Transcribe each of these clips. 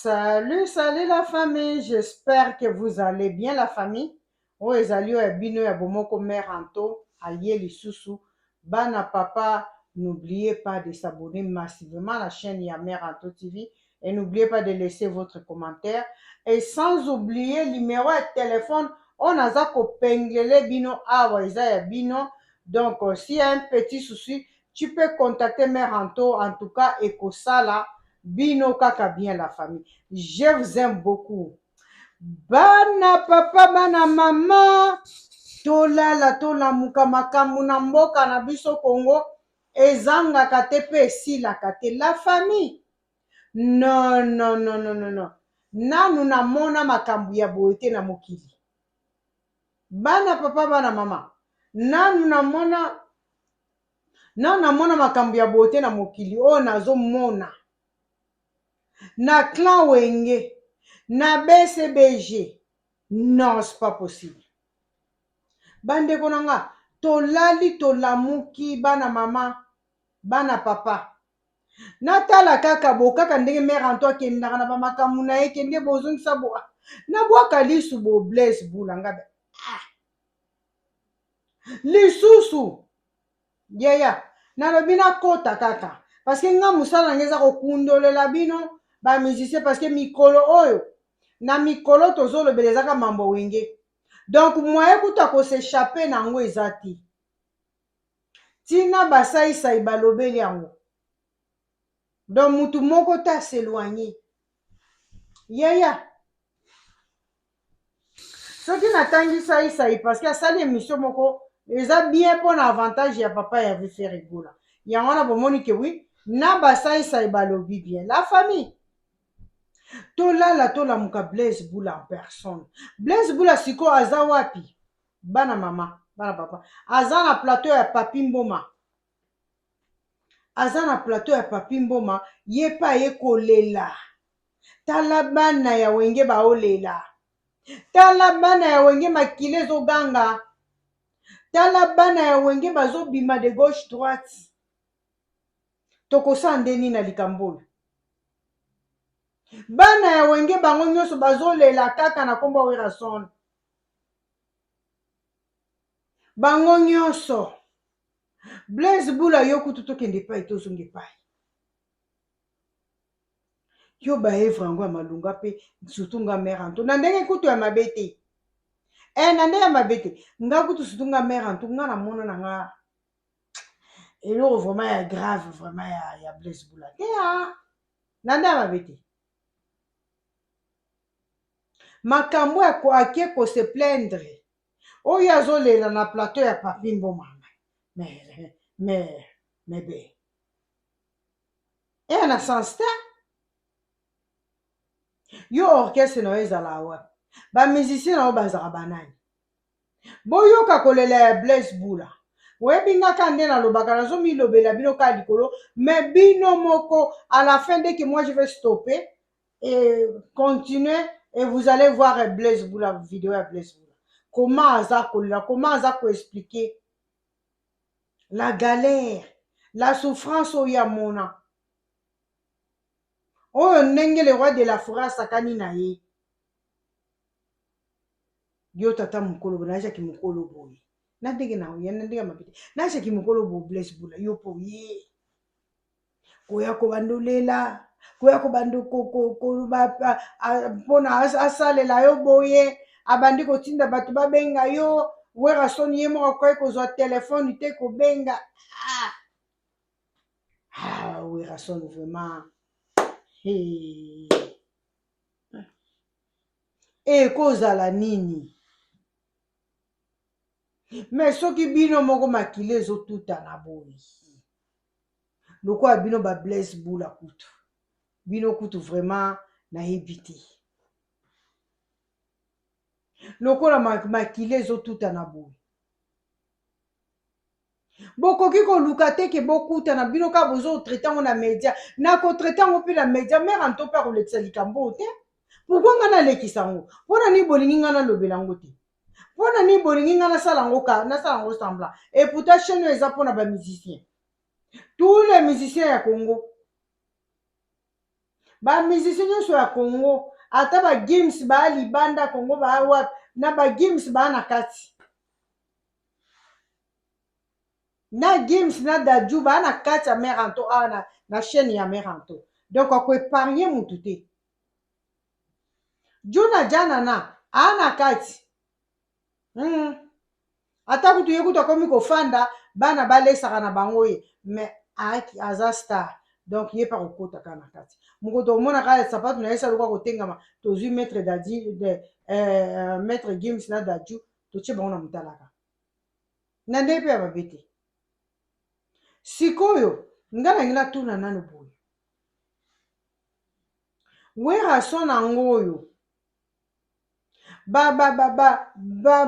Salut, salut la famille. J'espère que vous allez bien la famille. Oh, ezali oyo bino ya bomoko mère Anto, allié lisusu. Bana papa, n'oubliez pas de s'abonner massivement à la chaîne ya mère Anto TV et n'oubliez pas de laisser votre commentaire et sans oublier le numéro de téléphone. On a za kopengele bino awa eza ya bino. Donc, s'il y a un petit souci, tu peux contacter mère Anto en tout cas et kosala bino kaka bien la famille. Je vous aime beaucoup. Bana papa, bana mama, tolala tolamuka makambo na mboka na biso Congo ezangaka te pe esilaka te. La famille, non non non non non non, nanu namona makambo ya boye te na mokili. Bana papa, bana mama, nanu namona makambo ya boye te na mokili oyo nazomona na clan wenge na BCBG. Non, c'est pas possible. Bande konanga, tolali tolamuki bana mama, bana papa. Natala kaka bo kaka ndenge mère Anto akendaka na bamakambo na ye kende bozongisa bo. Na bwaka lisu bo Blaise Bula ngabe. Lisusu. Yaya, nalobi nakota kaka. Parce que nga musala ngeza kokundolela bino ba musicien parce que mikolo oyo na mikolo tozolobela ezaka mambo wenge. Donc moyen kuta ko s'échapper nango ezati. Tina basaisa ibalobeli yango. Donc mutu moko ta s'éloigner. Yaya. Soki natangi saisa parce que asali émission moko eza bien pour avantage ya papa ya vefe rigola. Yango na bomoni ke oui, na basaisa ibalobi bien. La famille. Tolala tolamuka Blaise Bula en personne. Blaise Bula siko aza wapi? Bana mama, bana papa. Aza na plateau ya Papi Mboma. Aza na plateau ya Papi Mboma, ye pa ye kolela. Tala bana ya wenge ba olela. Tala bana ya wenge makile zo ganga. Tala bana ya wenge bazo bima de gauche droite. Tokosa ndeni na likambo. Bana ya wenge bango nyonso bazolela kaka na kombo Werason. Bango nyonso. Blaise Bula yo kutu tokende pai tozonge pai. Yo ba evre ngo malunga pe surtout nga mère Anto. Na ndenge kutu ya mabete. Na ndenge ya mabete. Nga kutu surtout nga mère Anto nga na mona na nga. Eloko vraiment ya grave vraiment ya Blaise Bula. Na ndenge ya mabete. Makambo ya ko ake ko se plaindre. Oyo azolela na plateau ya Papi Mboma. Mais be. Na sens te. Yo orchestre na ezala wa. Ba musicien na bazaka banani. Boyoka kolela ya Blaise Bula. Webi nga kande na lobaka nazo mi lobela bino ka likolo, mais bino moko à la fin dès que moi je vais stopper et continuer et vous allez voir Blaise Bula vidéo ya Blaise Bula. Comment aza kolela, comment aza ko expliquer la galère, la souffrance oya mona. Oyo ndenge le roi de la forêt sakani na ye. Yo tata mukolo na ki mukolo boye. Na ndenge na oya na ndenge mabete. Na ki mukolo bo Blaise Bula yo po ye. Koya ko bandolela, koya ko bando ko ba pona asalela yo boye, abandi ko tinda batu babenga yo, Werason ye mo ko kozwa téléphone te ko benga. Werason vraiment. Kozala nini? Mais soki bino moko makile ezotuta na boye. Loko ya bino ba Blaise Bula kutu. Bino kutu vraiment na ebiti. Loko la makile ezotuta na boye. Bokoki ko luka te ke bokuta na bino ka bozo traiter ngo na media. Na ko traiter ngo pe na media mère Anto pa ko lekisa likambo te. Pourquoi nga na lekisa ngo? Pona ni bolingi nga na lobela ngo te. Pona ni bolingi nga na sala ngo ka, na sala ngo semblant. Et pourtant chaîne eza pona ba musiciens. Tous les musiciens ya Congo. Musicien nyonso ya Congo ata ba Gims ba libanda Congo ba wapi na ba Gims ba na kati na Gims na Dadju ba na kati ya Meranto na chaîne ya Meranto donc ako épargner mutu te Juna Janana ana kati ata kutu ye kutu akomi kofanda bana balesaka na bango ye mais aza star donc ye pa kokotaka na kati mokoto omonaka sapatu na ye saluka kotengama tozwi maître maître Gims na Dadju totie bango na motalaka na nde mpe ya babe te sikoyo nga nangi natuna nano boye werason nango oyo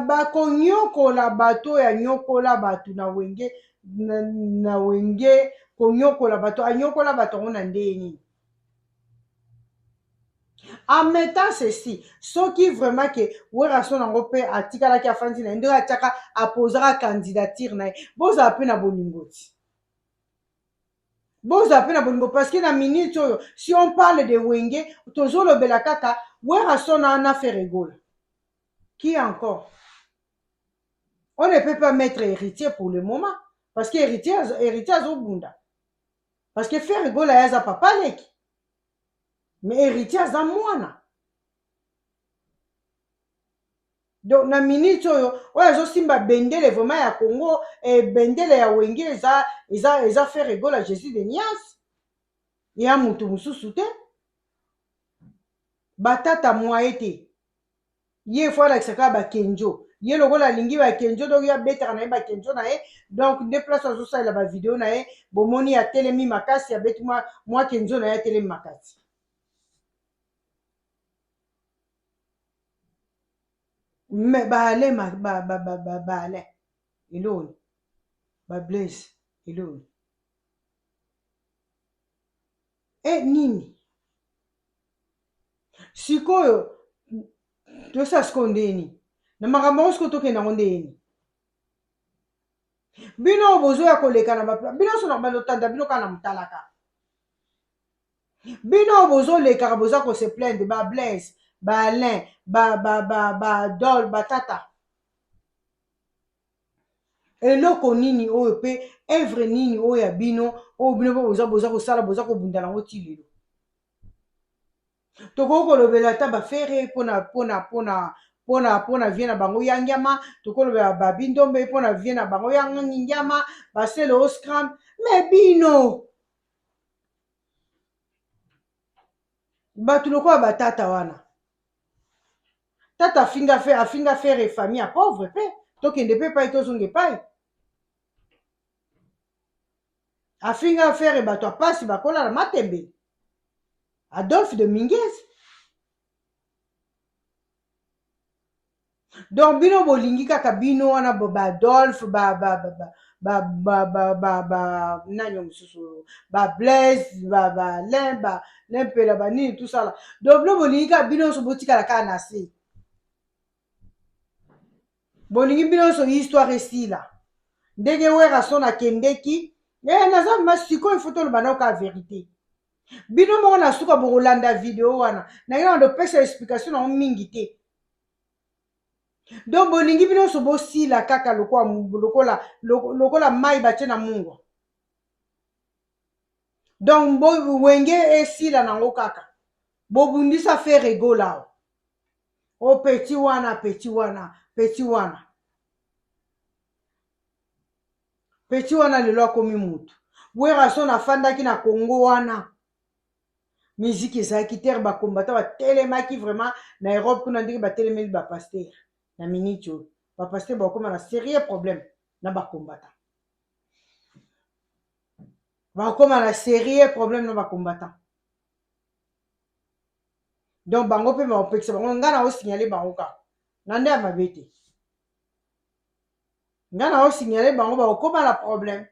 bakonyokola bato ya nyokola bato na wenge konyokola bato anyokola bato yango na ndeni en mettant ceci soki vraiment ke werason nango mpe atikalaki afandi na ye ndenge atiaka apozaka candidature na ye bozala mpe na bolingo ti bozala mpe na bolingo parce que na minute oyo si on parle de wenge tozolobela kaka werason ana faire egola qui encore on ne peut pas mettre héritier pour le moment parce que héritier azobunda parce que faire egola yaza papa leki mais héritier aza mwana donc na minute oyo azosimba bendele vraiment ya Congo bendele ya wenge eza faire egola Jésus de Nias ya mutu mosusu te batata mwaye te ye fo alakisaka bakenjo ye lokola alingi bakenjo donc ye abetaka na ye bakenjo na ye donc nde place azosalela bavideo na ye bomoni atelemi makasi abeti mwa kenjo na ye atelemi makasi me baale eloni bablaise eloni nini sikoyo tosa siko ndeni na makambo yango siko tokenda yango ndeni bino bozoya koleka na bapla bino so na balotanda bino kaka na motalaka bino bozolekaka boza kose plaindre bablaise baalain badol batata eloko nini oyo mpe evre nini oyo ya bino oyo bino mpe boza kosala boza kobunda nango ti lelo tokoki kolobela ata bafere mpona vie na bango yangiama tokolobela babindombe mpona vie na bango yangiama basele oscram me bino bato lokola batata wana tata afinga fere famille ya pauvre mpe tokende mpe epai tozonga epai afinga fere bato apasi bakola na matembe Adolphe de Minguez donc bino bolingi kaka bino wana baadolphe nani mosusu bablaise balain mpela banini tosala donc bino bolingi kaka bino nyonso botikala kaka na se bolingi bino nyonso histoire esila ndenge werason akendeki naza masikoyo ifo toloba nao ka verité bino moko na suka bokolanda video wana nange na ndopesa explication nango mingi te donc bolingi bino nyonso bosila kaka lokola mai batie na mungwa donc wenge esila nango kaka bobundisa faire egola o peti wana lelo akomi mutu werason afandaki na Congo wana miziki ezalaki tere bakombata batelemaki vraiment na Europe kuna ndenge batelemeli bapaster na minute oyo bapaster bakoma na sérieux problème na bakombata bakoma na sérieux problème na bakombata donc bango mpe baopekisa bango nga na osignale bango kaka na nde ya mabe te nga na osignale bango bakokoma na problème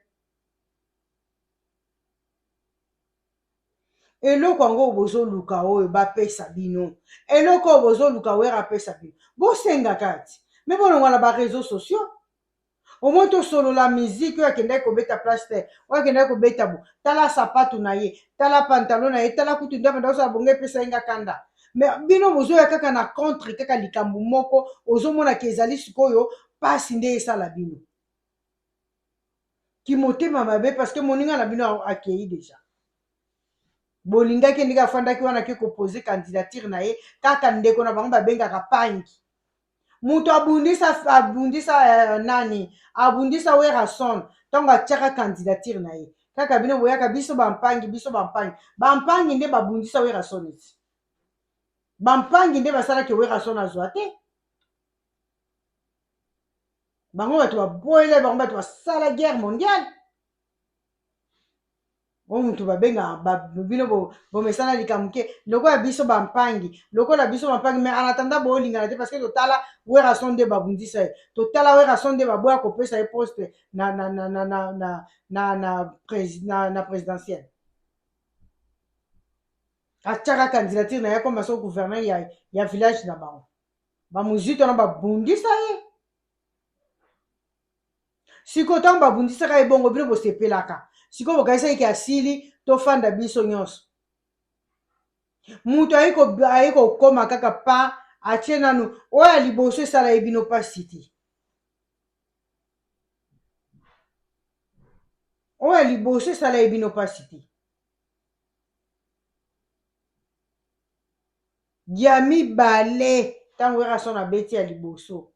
eloko yango bozoluka oyo bapesa bino eloko oyo bozoluka wera apesa bino bosenga kati me bolongwa na bareseau sociaux au moins to solo la musique oyo akendaki kobeta place te oyo akendaki kobeta bo tala sapatu na ye tala pantalon na ye tala kutu nde banda osala bongo epesa ye nga kanda mais bino bozoya kaka na contre kaka likambo moko ozomonaka ezali sikoyo pasi nde esala bino kimotema mabe parce que moninga na bino akei deja bolingaki ndenge afandaki wana ke kopose candidature na ye kaka ndeko na bango babengaka pangi moto abundisa nani abundisa Werason ntango atiaka candidature na ye kaka bino boyaka biso bampangi bampangi nde babundisa Werason eti bampangi nde basalaki Werason azwa te bango bato baboyele bango bato basala guerre mondiale oyo moto babengaka bino bomesana likambo ke lokola biso bampangi mais en attendant boolingana te parce que totala Werason nde babundisa ye totala Werason nde baboya kopesa ye poste na présidentielle atiaka candidature na ye koma so gouverneur ya village na bango bamuzito wana babundisa ye sikoyo ntango babundisaka ye bongo bino bosepelaka sikoyo bokanisaki asili tofanda biso nyonso moto ayi kokoma kaka pa atie nanu oyo ya liboso esala ye bino mpasi te oyo ya liboso esala ye bino mpasi te ya mibale ntango Werason abeti ya liboso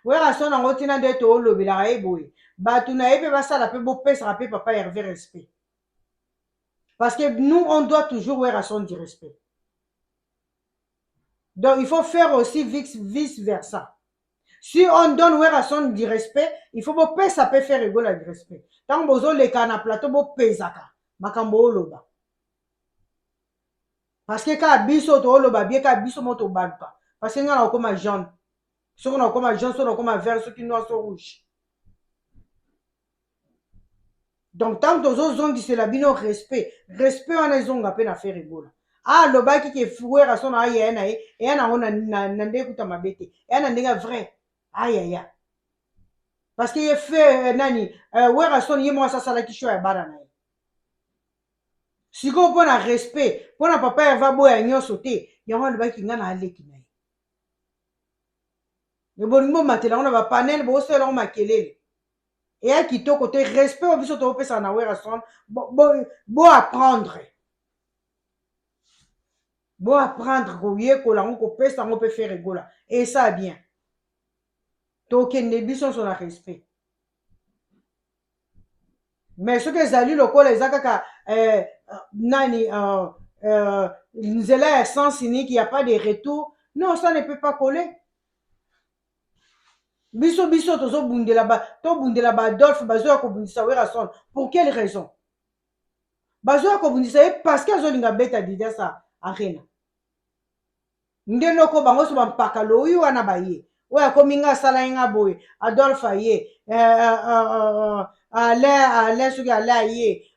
Werason yango ntina nde toolobelaka ye boye bato na ye mpe basala mpe bopesaka mpe papa Hervé respect parce que nous on doit toujours Werason du respect donc il faut faire aussi vice versa si on donne Werason du respect il faut bopesa mpe faire egola du respect ntango bozoleka na plateau bopesaka makambo oloba parce que kaka biso tooloba bie kaka biso mo tobaluka parce que nga na okoma jaune soki na okoma jaune soki na okoma vert soki noir so rouge donc ntango tozozongisela bino respect wana ezonga mpe na faire ebola alobaki ke Werason ayaya na ye eya nango na ndenge kuta mabe te eya na ndenge vrai ayaya parce que ye fe nani Werason ye mwasi asalaki show ya bana na ye sikoyo mpo na respect mpo na papa Hervé aboya nyonso te yango alobaki nga na aleki na ye ebolingi bomatela yango na bapanele bosala yango makelele eya kitoko te respect oyo biso topesaka na Werason boapprendre koyekola yango kopesa yango mpe faire egola esa bien tokende biso nyonso na respect mais soki ezali lokola eza kaka nani nzela ya sens unique ya pas de retour non ça ne peut pas coller biso tobundela baadolphe bazoya kobundisa Werason pour quelle raison bazoya kobundisa ye parce que azolinga beta Didas arena nde loko bango so bampaka loyi wana baye oyo akomi nga asala ye nga boye adolphe aye alain soki alain aye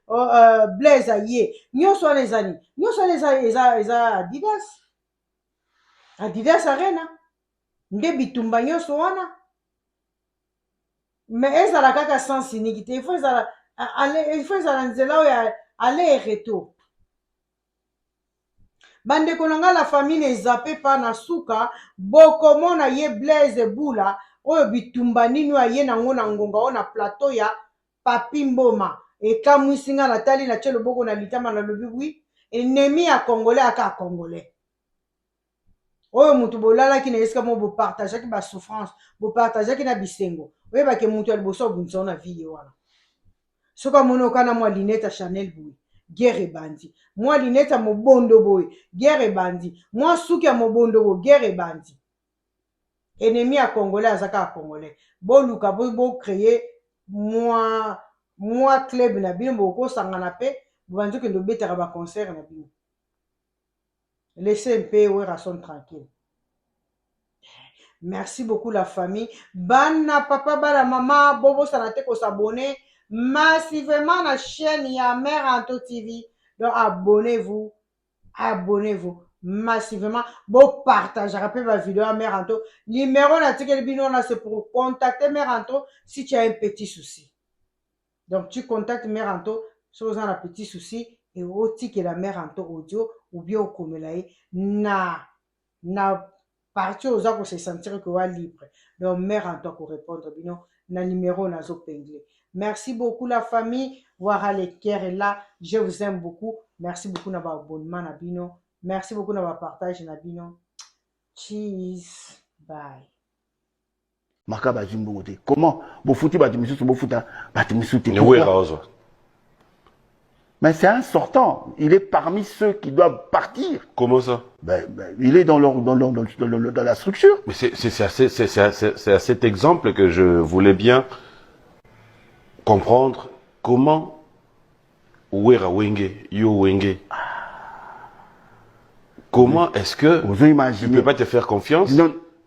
blaise aye nyonso wana eza nini nyonso wana eza adidas arena nde bitumba nyonso wana mais ezala kaka sens unique te il faut ezala nzela oyo aller et retour bandeko na nga la famille ezape pa na suka bokomona ye Blaise Bula oyo bitumba nini oyo aye nango na ngonga oyo na plateau ya Papi Mboma ekamwisi nga natali na tie loboko na litama na lobi wi ennemi ya congolais aka congolais oyo moto bolalaki na esika mo bopartageaki basouffrance bopartageaki na bisengo oyebake moto ya liboso obundisa na vie ye wana soki amoni okana mwa linete ya Chanel boye guerre ebandi mwa linete ya mobondo boye guerre ebandi mwa suki ya mobondo boye guerre ebandi ennemi ya congolais aza kaka congolais boluka bocreye mwa club na bino bokosangana mpe bobandi okende obetaka baconcert na bino laissez mpe Werason tranquille. Merci beaucoup la famille. Bana papa bana maman bobo sanate ko s'abonner massivement à la chaîne ya Mère Anto TV. Donc abonnez-vous. massivement. Bon, partagez, rappelez ma vidéo à Mère Anto. Numéro c'est pour contacter Mère Anto si tu as un petit souci. Donc, tu contactes Mère Anto si tu as un petit souci et aussi que la Mère Anto audio ou bien au Komelaï na parti aux gens pour se sentir que est libre. Donc, Mère Anto pour répondre, bino, na numéro na zo pengle. Merci beaucoup la famille. Voilà les cœurs est là. Je vous aime beaucoup. Merci beaucoup na abonnement na bino. Merci beaucoup na partage na bino. Cheese. Bye. Makaba Zimbongote. Comment Bofuti Batimisu Bofuta Batimisu Mais c'est un sortant. Il est parmi ceux qui doivent partir. Comment ça? Il est dans la structure. Mais c'est à cet exemple que je voulais bien comprendre comment Ouera Wenge, Yo Wenge. Comment est-ce que tu ne peux pas te faire confiance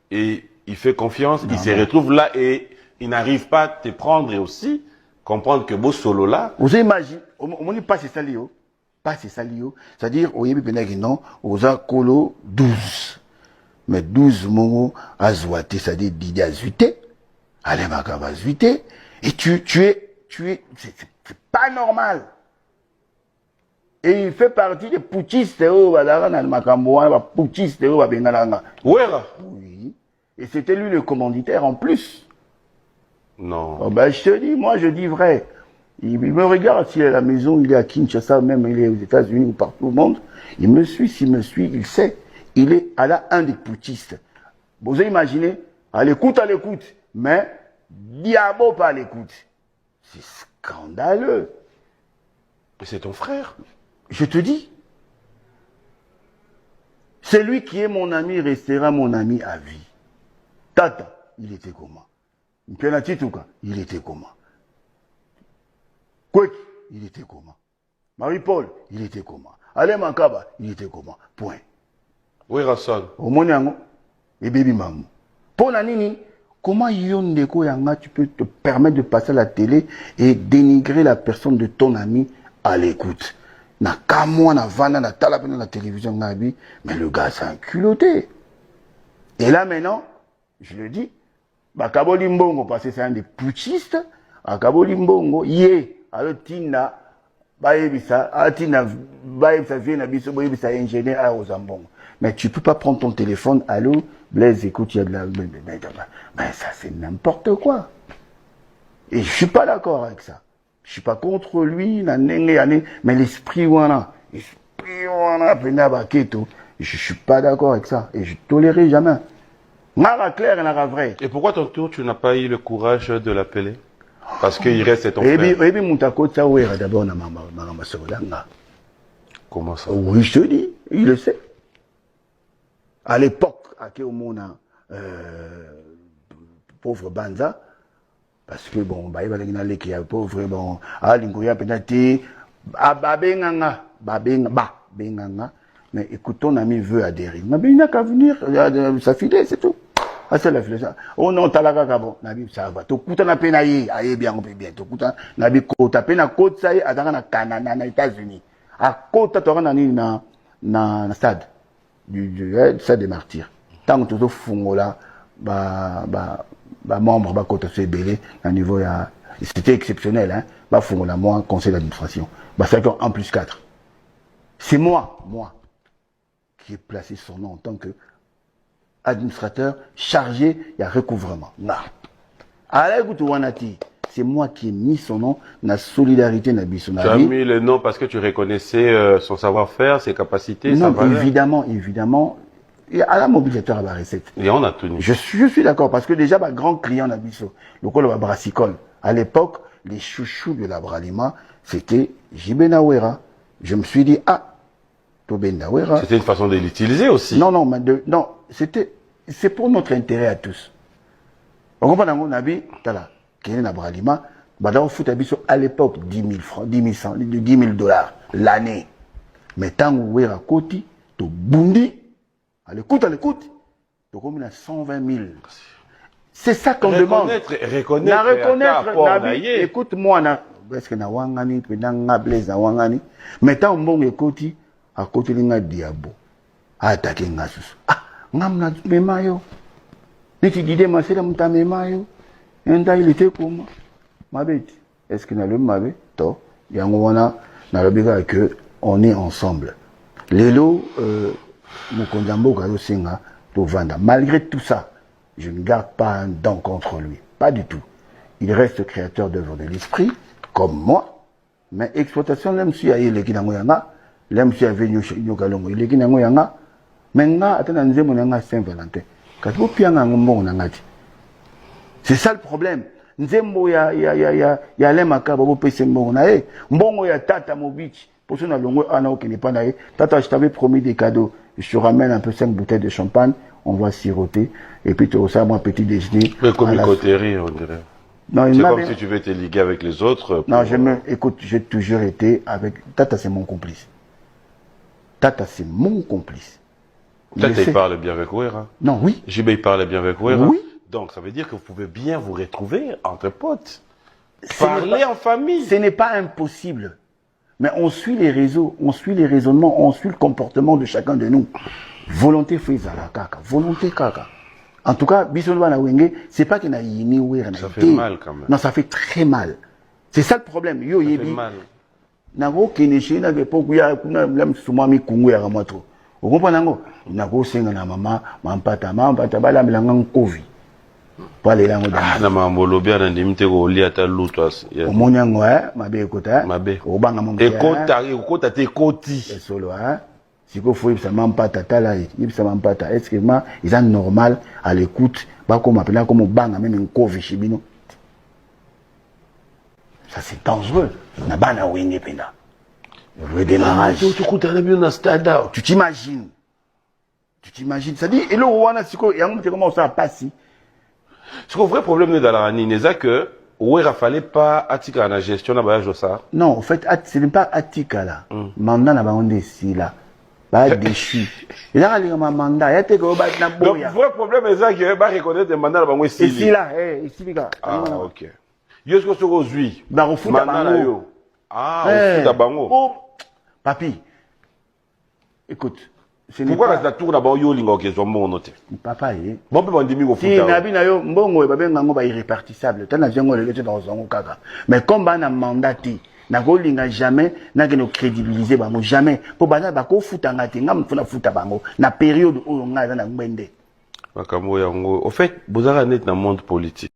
et il fait confiance, il se retrouve là et il n'arrive pas à te prendre et aussi comprendre que beau solo là. Vous imaginez, on n'est pas c'est salio, c'est-à-dire au yébi non, aux kolo 12, mais 12 mots à zouate, c'est-à-dire Didi à zuité, allez makaba zuité, et tu es, c'est pas normal. Et il fait partie des putschistes, putschistes, oui. Et c'était lui le commanditaire en plus. Non. Oh ben, je te dis, moi je dis vrai. Il me regarde s'il est à la maison, il est à Kinshasa, même il est aux États-Unis ou partout au monde. Il me suit, s'il me suit, il sait. Il est à la un des putschistes. Vous imaginez, à l'écoute, mais diabo pas à l'écoute. C'est scandaleux. Mais c'est ton frère. Je te dis. C'est lui qui est mon ami, restera mon ami à vie. Tata, il était comment? Mpenatituka, il était comment? Kwek, il était comment? Marie-Paul, il était comment? Alain Makaba, il était comment? Point. Oui, Rasson. Au Moniango, et Baby Mamou. Pour la Nini, comment Yondeko Yanga, tu peux te permettre de passer à la télé et dénigrer la personne de ton ami à l'écoute? Na kamwa na vana na talapena la télévision nabi, mais le gars c'est un culotté. Et là maintenant, je le dis, Bakaboli Mbongo, parce que c'est un des putschistes, Bakaboli Mbongo, yé, alors Tina, Baebisa, Tina, Baebisa, Viena, Biso, Baebisa, ingénieur à Ozambongo. Mais tu peux pas prendre ton téléphone, allô, Blaise, écoute, il y a de la. Mais ça, c'est n'importe quoi. Et je suis pas d'accord avec ça. Je suis pas contre lui, mais l'esprit, voilà. Je suis pas d'accord avec ça. Et je tolérerai jamais. Clair et vrai. Et pourquoi ton tour, tu n'as pas eu le courage de l'appeler? Parce qu'il reste ton frère. Comment ça? Oui, je te dis, il le sait. À l'époque, à Kéomona, pauvre Banza, parce que bon, bah, il va aller qui est pauvre, bon, ah, l'ingoya penati, babenganga, benganga, mais écoute, ton ami veut adhérer. Mais il n'a qu'à venir, sa fille, c'est tout. Ah, c'est la fille, ça. Oh non, t'as la bon, nabi, ça va. Tout coûte na penaï, aïe, bien, on peut bien, tout coûte, nabi, côte, pena, côte, ça y est, à dans Canada, aux États-Unis. À côte, t'auras na stade, du stade des martyrs. Tant que tu fous là, membre ba côté c'est belé à niveau c'était exceptionnel hein ba font la moi conseil d'administration ba 5 ans en plus 4 c'est moi qui ai placé son nom en tant que administrateur chargé il y a recouvrement là c'est moi qui ai mis son nom dans la solidarité na biso na. Tu as mis le nom parce que tu reconnaissais son savoir-faire, ses capacités, sa valeur. Évidemment. Et à la mobilisateur à la recette. Et on a tenu. Je suis d'accord parce que déjà, ma grand client d'Abisso, le col brassicole, à l'époque, les chouchous de la Bralima, c'était Jibenawera. Je me suis dit, ah, Tobenawera. C'était une façon de l'utiliser aussi. Non, c'est pour notre intérêt à tous. On comprend dans Nabi, tala, qui est na Bralima, badao fout Abisso à l'époque 10 000 francs, 10 000 dollars l'année. Mais tant que Wera Koti, to Bundi, à l'écoute, donc on a 120 000. C'est ça qu'on demande. Reconnaître. Écoute-moi, est-ce que na wangani, pedanga blaze na wangani. Maintenant, on bon écoute, à côté de la diabo. attaquer ngasusu. Ah, ngamna memayo. Niti dide masela muta memayo. Enda il était comment? Mabeti. Est-ce qu'il n'a le mabe? To. Yango wana na lobiga que on est ensemble. Lelo Mukondambo Galo Singa to Vanda. Malgré tout ça, je ne garde pas un dent contre lui. Pas du tout. Il reste créateur d'œuvres de l'esprit, comme moi. Mais exploitation, l'aime si aïe le kinangoyanga, l'aime si avait nyokalongo, il est kinangoyanga. Maintenant, attends, on Saint-Valentin. Quand vous pianga ngombo nangati. C'est ça le problème. Nzembo ya lemaka babo pese mbongo na e. Mbongo ya tata mobichi. Pour ça, tata, je t'avais promis des cadeaux. Je te ramène un peu 5 bouteilles de champagne. On va siroter. Et puis, tu as moi petit déjeuner. Mais comme une coterie, on dirait. C'est comme si tu veux te liguer avec les autres. Non, écoute, j'ai toujours été avec... Tata, c'est mon complice. Tata, c'est mon complice. Tata, il parle bien avec Ouera. Non, oui. JB, il parle bien avec Ouera. Oui. Donc, ça veut dire que vous pouvez bien vous retrouver entre potes. Parler en famille. Ce n'est pas impossible. Mais on suit les réseaux, on suit les raisonnements, on suit le comportement de chacun de nous. Volonté fait la kaka. Volonté kaka. En tout cas, Bisonwa na Wenge, c'est pas qu'il y a yini ouera. Ça fait mal quand même. Non, ça fait très mal. C'est ça le problème. Yo ça yebi. fait mal. Nago keneshi na gepo ya kuna lam sumami kungu ya ramoto. Vous comprenez ngo? Nago senga na mama, mampata bala milanga nkovi. Pale lango da. Na mambolo bia na ndimite ko li ata lutwas. Omonyango mabe ekota. Mabe. Obanga mambo. Ekota te koti. Solo si vous fouillez ça mampata tala ça mampata est-ce que moi ils sont normal à l'écoute pas comme appeler comme banga même un kovi chibino. Ça c'est dangereux. Na bana wenge penda. Le démarrage. Tu t'imagines. Ça dit et le wana siko yango te comment ça passe. Ce vrai problème de Dalarani, c'est que où il fallait pas attiquer la gestion de la ça. Non, en fait, ce n'est pas attiquer là. Mandat n'a pas on ici là. Bah déchu. Et là, il y a un mandat. Il y a des gars qui ont le vrai problème est que bah reconnaître le mandat là ba ici. Ici là, ici les gars. Ah ok. Yo ce que sur aujourd'hui. Bah au foot là yo. Ah, au foot à bango. Oh, papi. Écoute. Pourquoi la tour d'abord yo lingo ke zombo noté. Papa bon peut bandimi ko foot. Si nabi na yo mbongo e babenga ngo ba irrépartissable. Tana zengo le leté dans zongo kaka. Mais comme ba na mandaté, na ko linga jamais na ke no crédibiliser bango jamais. Po bana ba ko futanga te ngam funa futa bango na période où on a na ngwende. Makambo yango. Au fait, bozara net na monde politique.